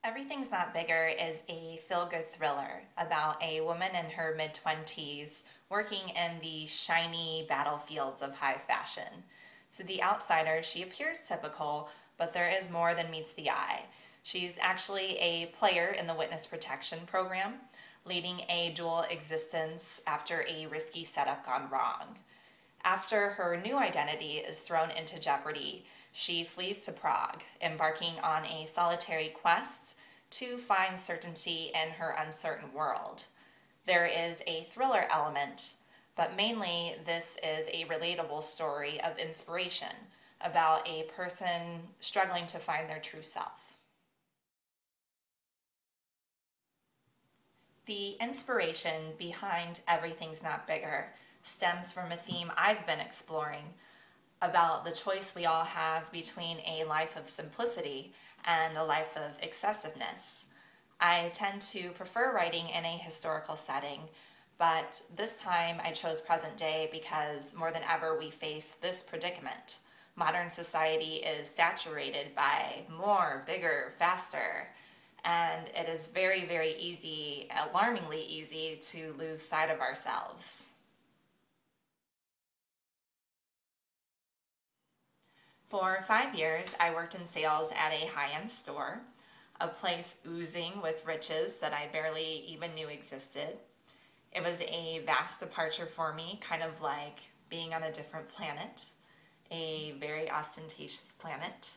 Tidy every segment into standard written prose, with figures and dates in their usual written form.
Everything's Not Bigger is a feel-good thriller about a woman in her mid-20s working in the shiny battlefields of high fashion. To the outsider, she appears typical, but there is more than meets the eye. She's actually a player in the witness protection program, leading a dual existence after a risky setup gone wrong. After her new identity is thrown into jeopardy, she flees to Prague, embarking on a solitary quest to find certainty in her uncertain world. There is a thriller element, but mainly this is a relatable story of inspiration about a person struggling to find their true self. The inspiration behind Everything's Not Bigger stems from a theme I've been exploring about the choice we all have between a life of simplicity and a life of excessiveness. I tend to prefer writing in a historical setting, but this time I chose present day because more than ever we face this predicament. Modern society is saturated by more, bigger, faster, and it is very, very easy, alarmingly easy, to lose sight of ourselves. For 5 years, I worked in sales at a high-end store, a place oozing with riches that I barely even knew existed. It was a vast departure for me, kind of like being on a different planet, a very ostentatious planet.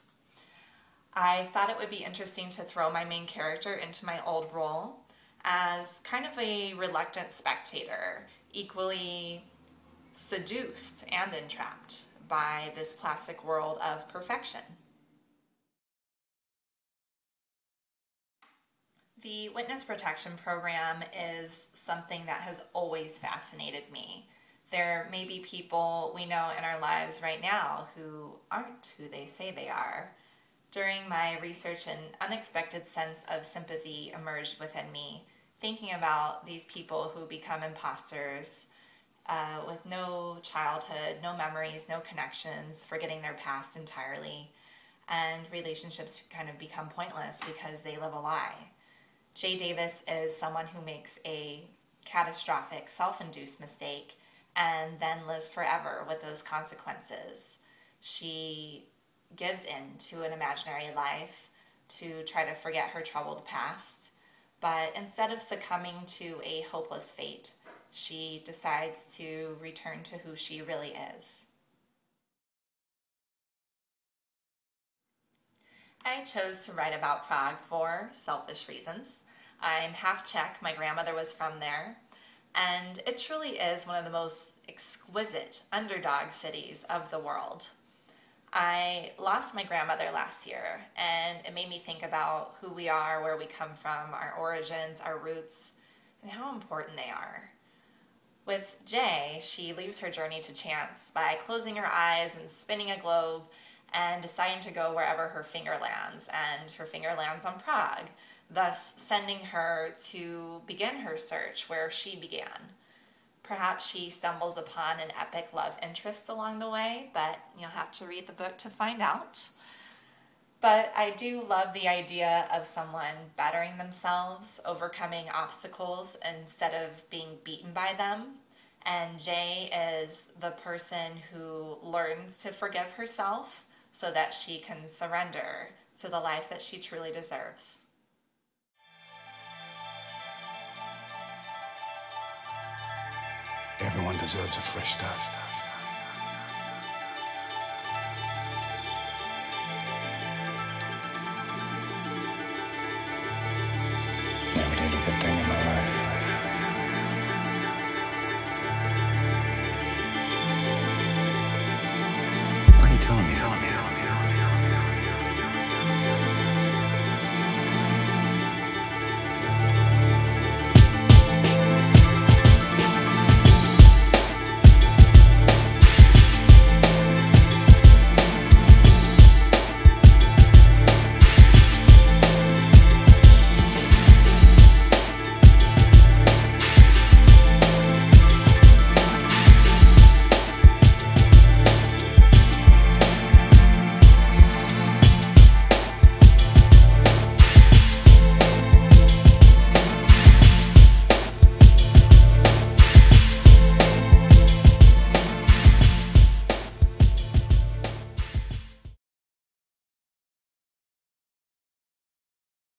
I thought it would be interesting to throw my main character into my old role as kind of a reluctant spectator, equally seduced and entrapped by this classic world of perfection. The witness protection program is something that has always fascinated me. There may be people we know in our lives right now who aren't who they say they are. During my research, an unexpected sense of sympathy emerged within me, thinking about these people who become imposters, with no childhood, no memories, no connections, forgetting their past entirely, and relationships kind of become pointless because they live a lie. Jaye Davis is someone who makes a catastrophic self-induced mistake and then lives forever with those consequences. She gives in to an imaginary life to try to forget her troubled past, but instead of succumbing to a hopeless fate, she decides to return to who she really is. I chose to write about Prague for selfish reasons. I'm half Czech, my grandmother was from there, and it truly is one of the most exquisite underdog cities of the world. I lost my grandmother last year, and it made me think about who we are, where we come from, our origins, our roots, and how important they are. With Jaye, she leaves her journey to chance by closing her eyes and spinning a globe and deciding to go wherever her finger lands, and her finger lands on Prague, thus sending her to begin her search where she began. Perhaps she stumbles upon an epic love interest along the way, but you'll have to read the book to find out. But I do love the idea of someone bettering themselves, overcoming obstacles instead of being beaten by them. And Jaye is the person who learns to forgive herself so that she can surrender to the life that she truly deserves. Everyone deserves a fresh start.